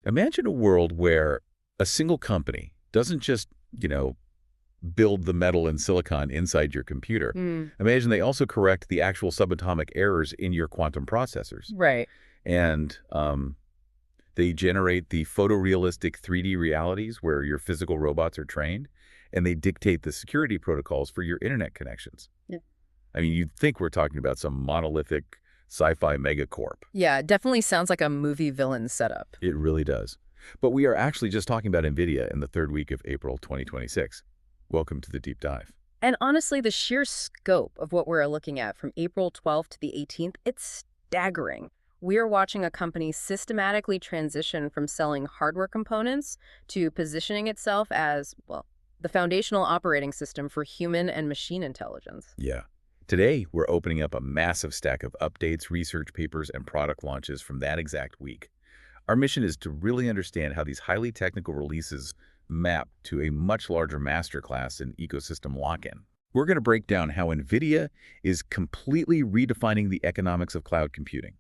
Imagine a world where a single company doesn't just, build the metal and silicon inside your computer. Mm, Imagine they also correct the actual subatomic errors in your quantum processors. right. And they generate the photorealistic 3D realities where your physical robots are trained, and they dictate the security protocols for your internet connections. Yeah. I mean, you'd think we're talking about some monolithic sci-fi megacorp. Yeah, it definitely sounds like a movie villain setup. It really does. But we are actually just talking about NVIDIA in the third week of April 2026. Welcome to the deep dive. And honestly, the sheer scope of what we're looking at from April 12th to the 18th, it's staggering. We're watching a company systematically transition from selling hardware components to positioning itself as, well, the foundational operating system for human and machine intelligence. Yeah. Today, we're opening up a massive stack of updates, research papers, and product launches from that exact week. Our mission is to really understand how these highly technical releases map to a much larger masterclass in ecosystem lock-in. We're going to break down how NVIDIA is completely redefining the economics of cloud computing,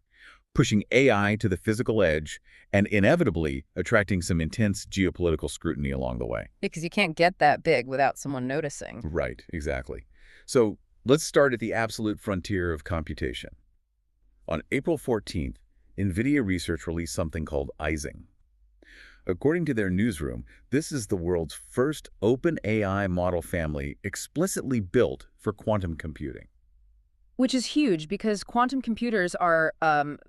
pushing AI to the physical edge, and inevitably attracting some intense geopolitical scrutiny along the way. Because you can't get that big without someone noticing. Right, exactly. So let's start at the absolute frontier of computation. On April 14th, NVIDIA Research released something called Ising. According to their newsroom, this is the world's first open AI model family explicitly built for quantum computing. Which is huge because quantum computers are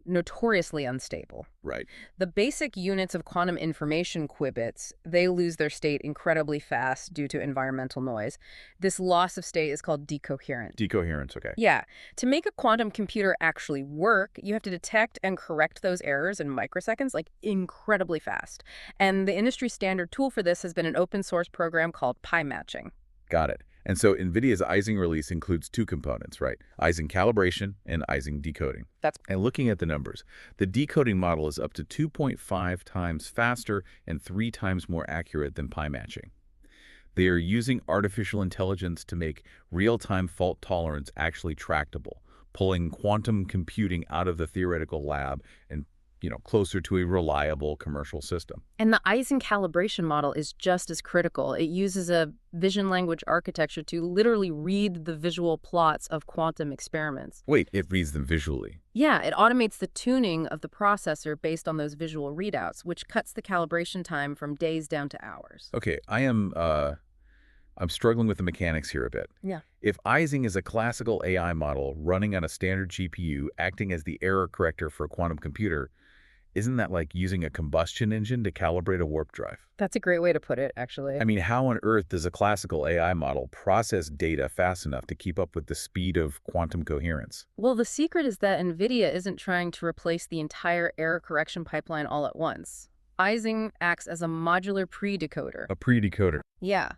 notoriously unstable. Right. The basic units of quantum information qubits, they lose their state incredibly fast due to environmental noise. This loss of state is called decoherence. Decoherence, okay. Yeah. To make a quantum computer actually work, you have to detect and correct those errors in microseconds, like incredibly fast. And the industry standard tool for this has been an open source program called pi matching. Got it. And so NVIDIA's Ising release includes two components, right? Ising Calibration and Ising Decoding. And looking at the numbers, the decoding model is up to 2.5 times faster and 3 times more accurate than pi matching. They are using artificial intelligence to make real-time fault tolerance actually tractable, pulling quantum computing out of the theoretical lab and closer to a reliable commercial system. And the Ising calibration model is just as critical. It uses a vision language architecture to literally read the visual plots of quantum experiments. Wait, it reads them visually? Yeah, it automates the tuning of the processor based on those visual readouts, which cuts the calibration time from days down to hours. Okay, I'm struggling with the mechanics here a bit. Yeah. If Ising is a classical AI model running on a standard GPU acting as the error corrector for a quantum computer, isn't that like using a combustion engine to calibrate a warp drive? That's a great way to put it, actually. I mean, how on earth does a classical AI model process data fast enough to keep up with the speed of quantum coherence? Well, the secret is that NVIDIA isn't trying to replace the entire error correction pipeline all at once. Ising acts as a modular pre-decoder. A pre-decoder. Yeah.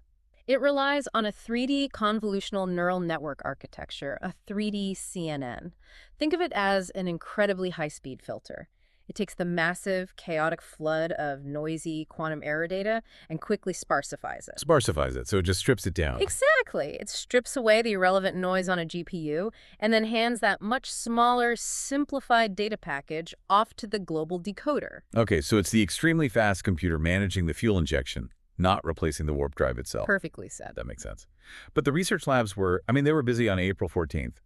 It relies on a 3D convolutional neural network architecture, a 3D CNN. Think of it as an incredibly high-speed filter. It takes the massive, chaotic flood of noisy quantum error data and quickly sparsifies it. Sparsifies it, so it just strips it down. Exactly. It strips away the irrelevant noise on a GPU and then hands that much smaller, simplified data package off to the global decoder. Okay, so it's the extremely fast computer managing the fuel injection, not replacing the warp drive itself. Perfectly said. That makes sense. But the research labs they were busy on April 14th.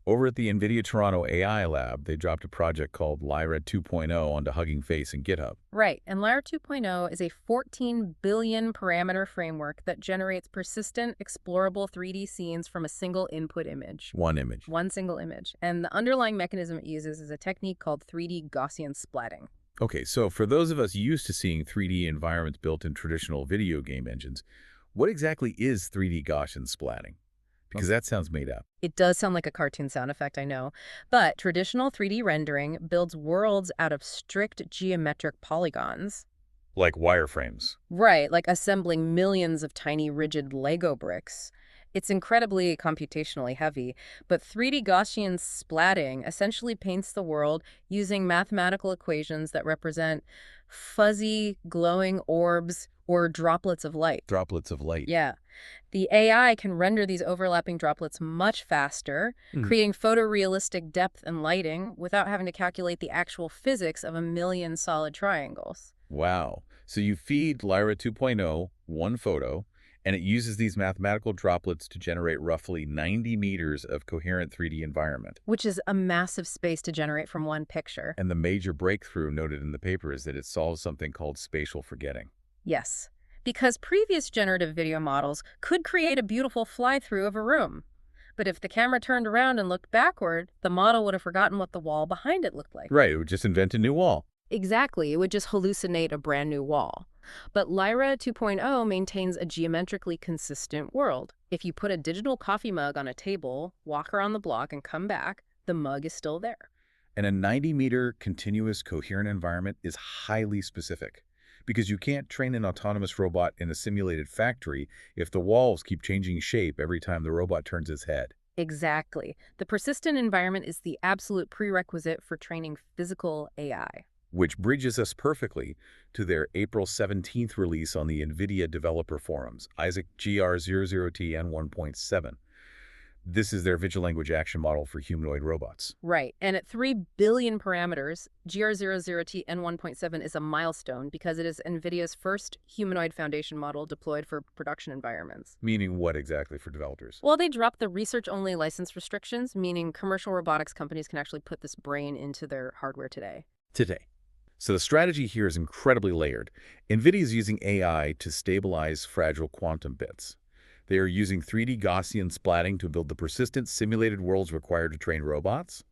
Over at the NVIDIA Toronto AI Lab, they dropped a project called Lyra 2.0 onto Hugging Face and GitHub. Right, and Lyra 2.0 is a 14 billion parameter framework that generates persistent, explorable 3D scenes from a single input image. One image. One single image. And the underlying mechanism it uses is a technique called 3D Gaussian splatting. Okay, so for those of us used to seeing 3D environments built in traditional video game engines, what exactly is 3D Gaussian splatting? Because that sounds made up. It does sound like a cartoon sound effect, I know. But traditional 3D rendering builds worlds out of strict geometric polygons. Like wireframes. Right, like assembling millions of tiny rigid Lego bricks. It's incredibly computationally heavy, but 3D Gaussian splatting essentially paints the world using mathematical equations that represent fuzzy, glowing orbs or droplets of light. Droplets of light. Yeah. The AI can render these overlapping droplets much faster, creating photorealistic depth and lighting without having to calculate the actual physics of a million solid triangles. Wow. So you feed Lyra 2.0 one photo, and it uses these mathematical droplets to generate roughly 90 meters of coherent 3D environment. Which is a massive space to generate from one picture. And the major breakthrough noted in the paper is that it solves something called spatial forgetting. Yes, because previous generative video models could create a beautiful fly-through of a room. But if the camera turned around and looked backward, the model would have forgotten what the wall behind it looked like. Right, it would just invent a new wall. Exactly, it would just hallucinate a brand new wall. But Lyra 2.0 maintains a geometrically consistent world. If you put a digital coffee mug on a table, walk around the block, and come back, the mug is still there. And a 90-meter continuous coherent environment is highly specific, because you can't train an autonomous robot in a simulated factory if the walls keep changing shape every time the robot turns its head. Exactly. The persistent environment is the absolute prerequisite for training physical AI. Which bridges us perfectly to their April 17th release on the NVIDIA developer forums, Ising GR00T N1.7. This is their visual language action model for humanoid robots. Right. And at 3 billion parameters, GR00T N1.7 is a milestone because it is NVIDIA's first humanoid foundation model deployed for production environments. Meaning what exactly for developers? Well, they dropped the research-only license restrictions, meaning commercial robotics companies can actually put this brain into their hardware today. So the strategy here is incredibly layered. NVIDIA is using AI to stabilize fragile quantum bits. They are using 3D Gaussian splatting to build the persistent simulated worlds required to train robots.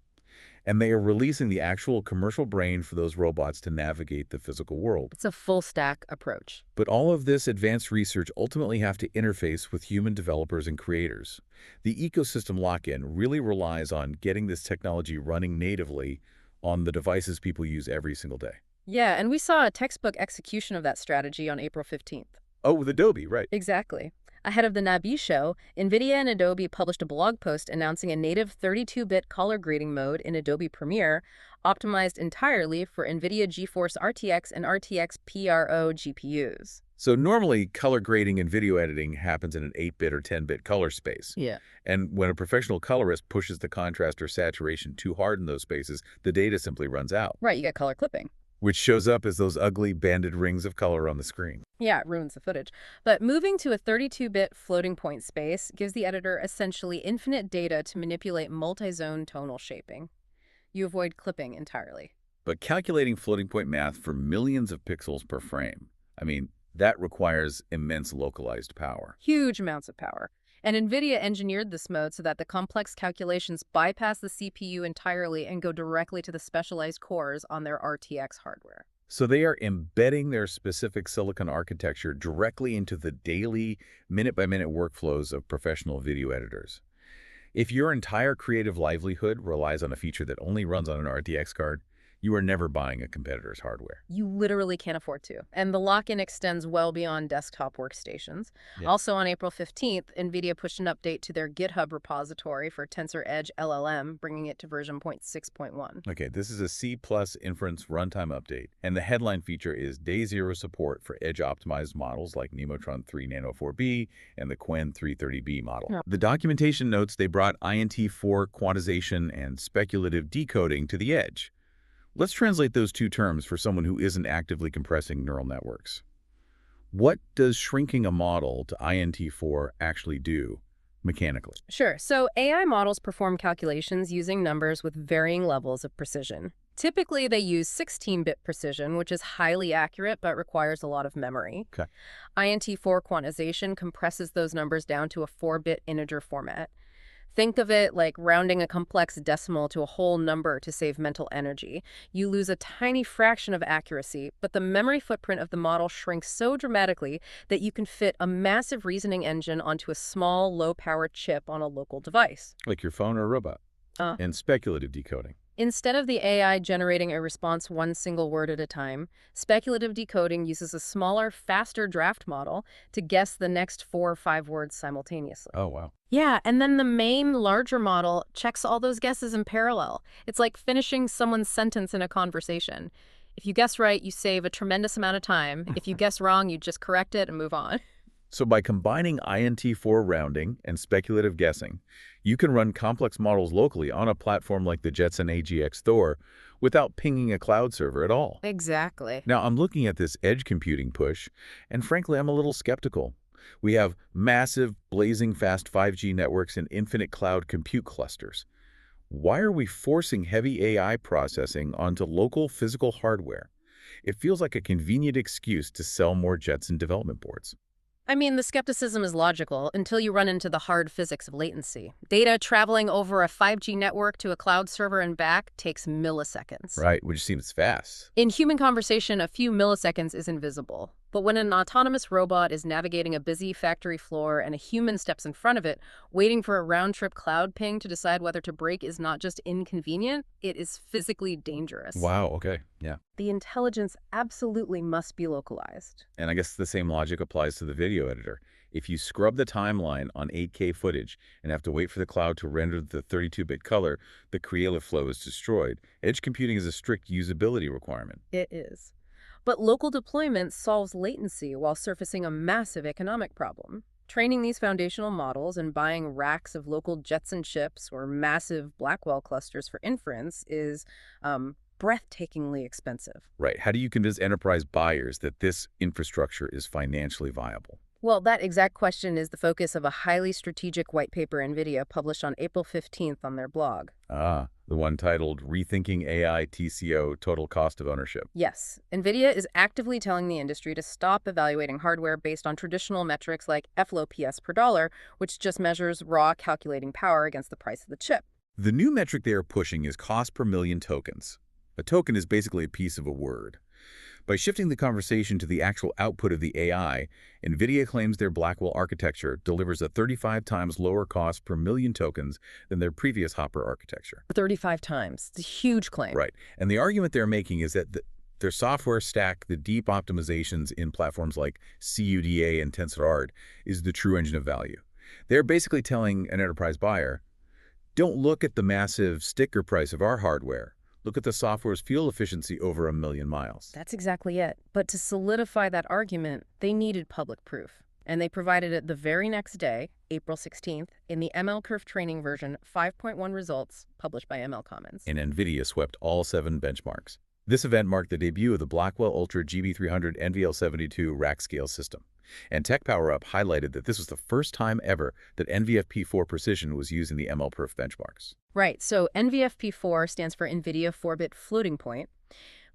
And they are releasing the actual commercial brain for those robots to navigate the physical world. It's a full-stack approach. But all of this advanced research ultimately have to interface with human developers and creators. The ecosystem lock-in really relies on getting this technology running natively on the devices people use every single day. Yeah, and we saw a textbook execution of that strategy on April 15th. Oh, with Adobe, right. Exactly. Ahead of the NAB show, NVIDIA and Adobe published a blog post announcing a native 32-bit color grading mode in Adobe Premiere, optimized entirely for NVIDIA GeForce RTX and RTX PRO GPUs. So normally, color grading and video editing happens in an 8-bit or 10-bit color space. Yeah. And when a professional colorist pushes the contrast or saturation too hard in those spaces, the data simply runs out. Right, you get color clipping. Which shows up as those ugly banded rings of color on the screen. Yeah, it ruins the footage. But moving to a 32-bit floating point space gives the editor essentially infinite data to manipulate multi-zone tonal shaping. You avoid clipping entirely. But calculating floating point math for millions of pixels per frame, that requires immense localized power. Huge amounts of power. And NVIDIA engineered this mode so that the complex calculations bypass the CPU entirely and go directly to the specialized cores on their RTX hardware. So they are embedding their specific silicon architecture directly into the daily, minute-by-minute workflows of professional video editors. If your entire creative livelihood relies on a feature that only runs on an RTX card, you are never buying a competitor's hardware. You literally can't afford to. And the lock-in extends well beyond desktop workstations. Yeah. Also on April 15th, NVIDIA pushed an update to their GitHub repository for Tensor Edge-LLM, bringing it to version 0.6.1. Okay, this is a C+ inference runtime update, and the headline feature is day zero support for edge-optimized models like Nemotron 3 Nano 4B and the Qwen 330B model. Yeah. The documentation notes they brought INT4 quantization and speculative decoding to the edge. Let's translate those two terms for someone who isn't actively compressing neural networks. What does shrinking a model to INT4 actually do mechanically? Sure. So AI models perform calculations using numbers with varying levels of precision. Typically, they use 16-bit precision, which is highly accurate but requires a lot of memory. Okay. INT4 quantization compresses those numbers down to a 4-bit integer format. Think of it like rounding a complex decimal to a whole number to save mental energy. You lose a tiny fraction of accuracy, but the memory footprint of the model shrinks so dramatically that you can fit a massive reasoning engine onto a small, low-power chip on a local device. Like your phone or a robot. And speculative decoding. Instead of the AI generating a response one single word at a time, speculative decoding uses a smaller, faster draft model to guess the next 4 or 5 words simultaneously. Oh, wow. Yeah, and then the main, larger model checks all those guesses in parallel. It's like finishing someone's sentence in a conversation. If you guess right, you save a tremendous amount of time. If you guess wrong, you just correct it and move on. So by combining INT4 rounding and speculative guessing, you can run complex models locally on a platform like the Jetson AGX Thor without pinging a cloud server at all. Exactly. Now, I'm looking at this edge computing push, and frankly, I'm a little skeptical. We have massive, blazing fast 5G networks and infinite cloud compute clusters. Why are we forcing heavy AI processing onto local physical hardware? It feels like a convenient excuse to sell more jets and development boards. I mean, the skepticism is logical until you run into the hard physics of latency. Data traveling over a 5G network to a cloud server and back takes milliseconds. Right, which seems fast. In human conversation, a few milliseconds is invisible. But when an autonomous robot is navigating a busy factory floor and a human steps in front of it, waiting for a round-trip cloud ping to decide whether to brake is not just inconvenient, it is physically dangerous. Wow, okay, yeah. The intelligence absolutely must be localized. And I guess the same logic applies to the video editor. If you scrub the timeline on 8K footage and have to wait for the cloud to render the 32-bit color, the creative flow is destroyed. Edge computing is a strict usability requirement. It is. But local deployment solves latency while surfacing a massive economic problem. Training these foundational models and buying racks of local Jetson chips or massive Blackwell clusters for inference is breathtakingly expensive. Right. How do you convince enterprise buyers that this infrastructure is financially viable? Well, that exact question is the focus of a highly strategic white paper NVIDIA published on April 15th on their blog. Ah, the one titled Rethinking AI TCO Total Cost of Ownership. Yes, NVIDIA is actively telling the industry to stop evaluating hardware based on traditional metrics like FLOPS per dollar, which just measures raw calculating power against the price of the chip. The new metric they are pushing is cost per million tokens. A token is basically a piece of a word. By shifting the conversation to the actual output of the AI, NVIDIA claims their Blackwell architecture delivers a 35 times lower cost per million tokens than their previous Hopper architecture. 35 times. It's a huge claim. Right. And the argument they're making is that their software stack, the deep optimizations in platforms like CUDA and TensorRT, is the true engine of value. They're basically telling an enterprise buyer, don't look at the massive sticker price of our hardware. Look at the software's fuel efficiency over 1,000,000 miles. That's exactly it. But to solidify that argument, they needed public proof. And they provided it the very next day, April 16th, in the ML Curve training version 5.1 results published by ML Commons. And NVIDIA swept all 7 benchmarks. This event marked the debut of the Blackwell Ultra GB300 NVL72 rack scale system. And Tech Power Up highlighted that this was the first time ever that NVFP4 precision was used in the MLPerf benchmarks. Right, so NVFP4 stands for NVIDIA 4-bit floating point.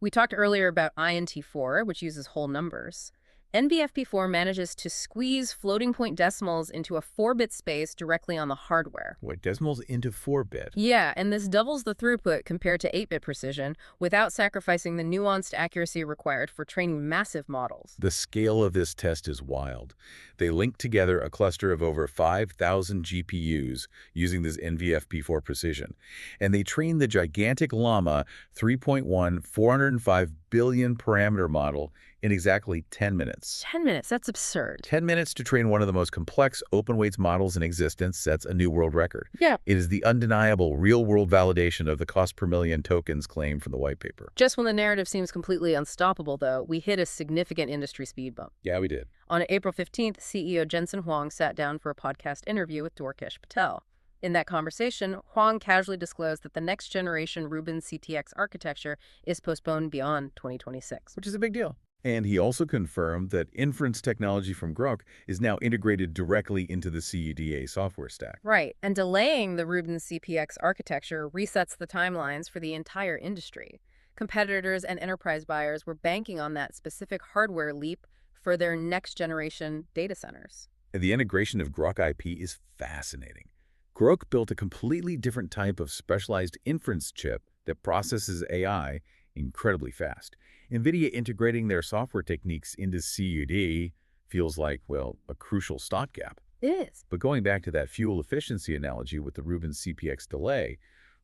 We talked earlier about INT4, which uses whole numbers. NVFP4 manages to squeeze floating point decimals into a 4-bit space directly on the hardware. Wait, decimals into 4-bit? Yeah, and this doubles the throughput compared to 8-bit precision without sacrificing the nuanced accuracy required for training massive models. The scale of this test is wild. They linked together a cluster of over 5,000 GPUs using this NVFP4 precision, and they trained the gigantic Llama 3.1 405 billion parameter model in exactly 10 minutes. 10 minutes? That's absurd. 10 minutes to train one of the most complex open weights models in existence sets a new world record. Yeah. It is the undeniable real-world validation of the cost per million tokens claim from the white paper. Just when the narrative seems completely unstoppable, though, we hit a significant industry speed bump. Yeah, we did. On April 15th, CEO Jensen Huang sat down for a podcast interview with Dwarkesh Patel. In that conversation, Huang casually disclosed that the next generation Rubin CTX architecture is postponed beyond 2026. Which is a big deal. And he also confirmed that inference technology from Grok is now integrated directly into the CUDA software stack. Right, and delaying the Rubin CPX architecture resets the timelines for the entire industry. Competitors and enterprise buyers were banking on that specific hardware leap for their next-generation data centers. And the integration of Grok IP is fascinating. Grok built a completely different type of specialized inference chip that processes AI incredibly fast. NVIDIA integrating their software techniques into CUD feels like, well, a crucial stopgap. It is. But going back to that fuel efficiency analogy with the Rubin CPX delay,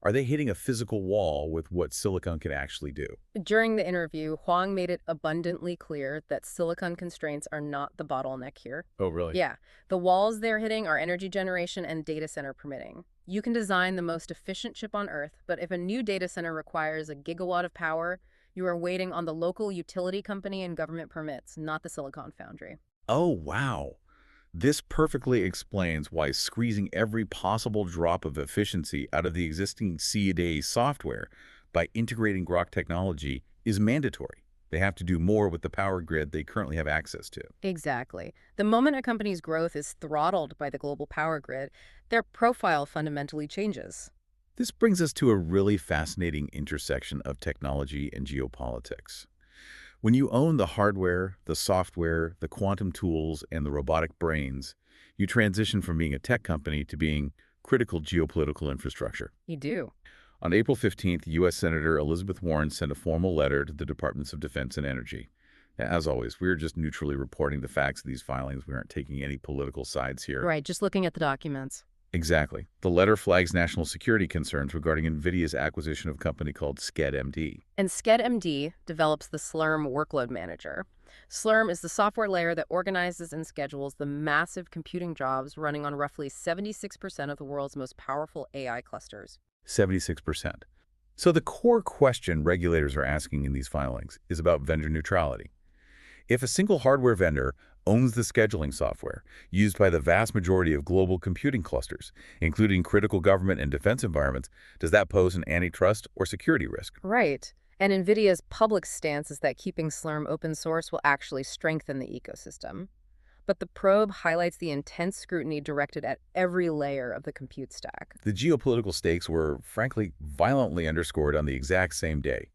are they hitting a physical wall with what silicon can actually do? During the interview, Huang made it abundantly clear that silicon constraints are not the bottleneck here. Oh, really? Yeah, the walls they're hitting are energy generation and data center permitting. You can design the most efficient chip on Earth, but if a new data center requires a gigawatt of power, you are waiting on the local utility company and government permits, not the silicon foundry. Oh, wow. This perfectly explains why squeezing every possible drop of efficiency out of the existing CUDA software by integrating Grok technology is mandatory. They have to do more with the power grid they currently have access to. Exactly. The moment a company's growth is throttled by the global power grid, their profile fundamentally changes. This brings us to a really fascinating intersection of technology and geopolitics. When you own the hardware, the software, the quantum tools, and the robotic brains, you transition from being a tech company to being critical geopolitical infrastructure. You do. On April 15th, U.S. Senator Elizabeth Warren sent a formal letter to the Departments of Defense and Energy. As always, we're just neutrally reporting the facts of these filings. We aren't taking any political sides here. Right, just looking at the documents. Exactly. The letter flags national security concerns regarding NVIDIA's acquisition of a company called SCED-MD. And SCED-MD develops the Slurm workload manager. Slurm is the software layer that organizes and schedules the massive computing jobs running on roughly 76% of the world's most powerful AI clusters. 76%. So the core question regulators are asking in these filings is about vendor neutrality. If a single hardware vendor owns the scheduling software used by the vast majority of global computing clusters, including critical government and defense environments, does that pose an antitrust or security risk? Right. And NVIDIA's public stance is that keeping Slurm open source will actually strengthen the ecosystem. But the probe highlights the intense scrutiny directed at every layer of the compute stack. The geopolitical stakes were, frankly, violently underscored on the exact same day.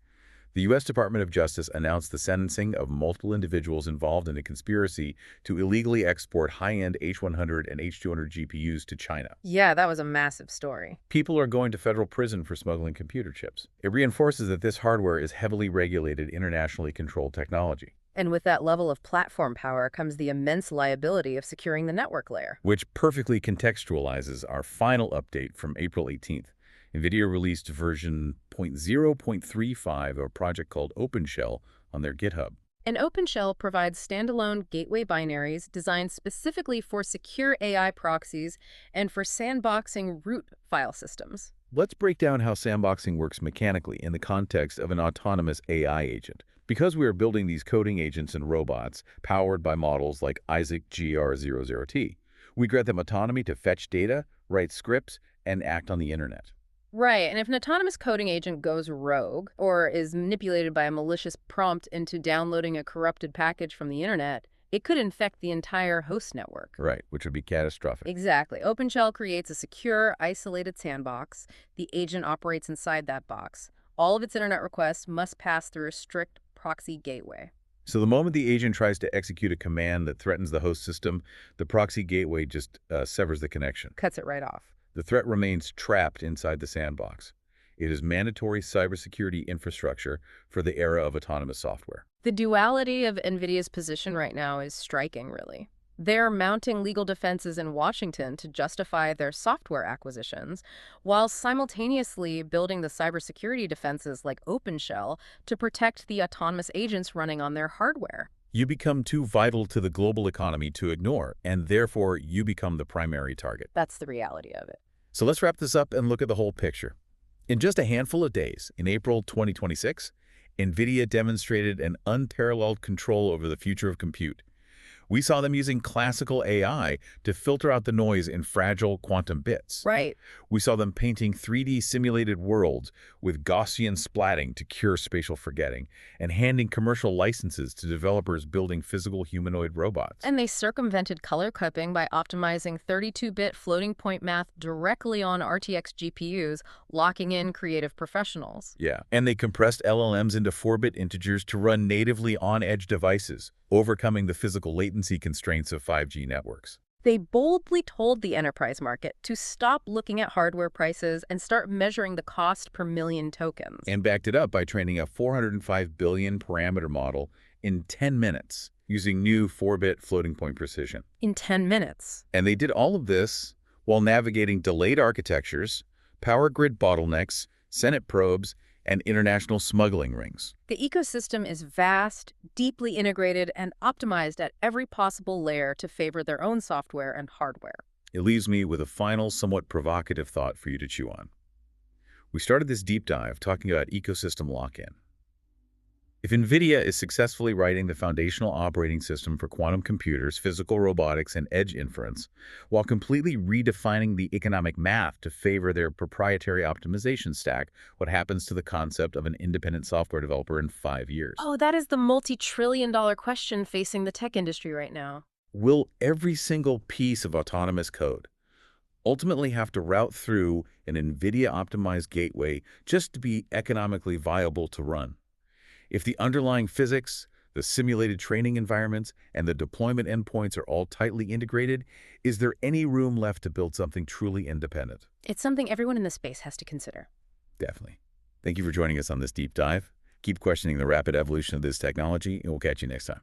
The U.S. Department of Justice announced the sentencing of multiple individuals involved in a conspiracy to illegally export high-end H100 and H200 GPUs to China. Yeah, that was a massive story. People are going to federal prison for smuggling computer chips. It reinforces that this hardware is heavily regulated, internationally controlled technology. And with that level of platform power comes the immense liability of securing the network layer. Which perfectly contextualizes our final update from April 18th. NVIDIA released version 0.0.35 of a project called OpenShell on their GitHub. And OpenShell provides standalone gateway binaries designed specifically for secure AI proxies and for sandboxing root file systems. Let's break down how sandboxing works mechanically in the context of an autonomous AI agent. Because we are building these coding agents and robots powered by models like Ising GR00T, we grant them autonomy to fetch data, write scripts, and act on the internet. Right, and if an autonomous coding agent goes rogue or is manipulated by a malicious prompt into downloading a corrupted package from the internet, it could infect the entire host network. Right, which would be catastrophic. Exactly. OpenShell creates a secure, isolated sandbox. The agent operates inside that box. All of its internet requests must pass through a strict proxy gateway. So the moment the agent tries to execute a command that threatens the host system, the proxy gateway just severs the connection. Cuts it right off. The threat remains trapped inside the sandbox. It is mandatory cybersecurity infrastructure for the era of autonomous software. The duality of NVIDIA's position right now is striking, really. They're mounting legal defenses in Washington to justify their software acquisitions, while simultaneously building the cybersecurity defenses like OpenShell to protect the autonomous agents running on their hardware. You become too vital to the global economy to ignore, and therefore you become the primary target. That's the reality of it. So let's wrap this up and look at the whole picture. In just a handful of days, in April 2026, NVIDIA demonstrated an unparalleled control over the future of compute. We saw them using classical AI to filter out the noise in fragile quantum bits. Right. We saw them painting 3D simulated worlds with Gaussian splatting to cure spatial forgetting, and handing commercial licenses to developers building physical humanoid robots. And they circumvented color clipping by optimizing 32-bit floating point math directly on RTX GPUs, locking in creative professionals. Yeah, and they compressed LLMs into 4-bit integers to run natively on edge devices, overcoming the physical latency constraints of 5G networks. They boldly told the enterprise market to stop looking at hardware prices and start measuring the cost per million tokens. And backed it up by training a 405 billion parameter model in 10 minutes using new 4-bit floating point precision. In 10 minutes. And they did all of this while navigating delayed architectures, power grid bottlenecks, Senate probes, and international smuggling rings. The ecosystem is vast, deeply integrated, and optimized at every possible layer to favor their own software and hardware. It leaves me with a final, somewhat provocative thought for you to chew on. We started this deep dive talking about ecosystem lock-in. If NVIDIA is successfully writing the foundational operating system for quantum computers, physical robotics, and edge inference, while completely redefining the economic math to favor their proprietary optimization stack, what happens to the concept of an independent software developer in 5 years? Oh, that is the multi-trillion-dollar question facing the tech industry right now. Will every single piece of autonomous code ultimately have to route through an NVIDIA-optimized gateway just to be economically viable to run? If the underlying physics, the simulated training environments, and the deployment endpoints are all tightly integrated, is there any room left to build something truly independent? It's something everyone in the space has to consider. Definitely. Thank you for joining us on this deep dive. Keep questioning the rapid evolution of this technology, and we'll catch you next time.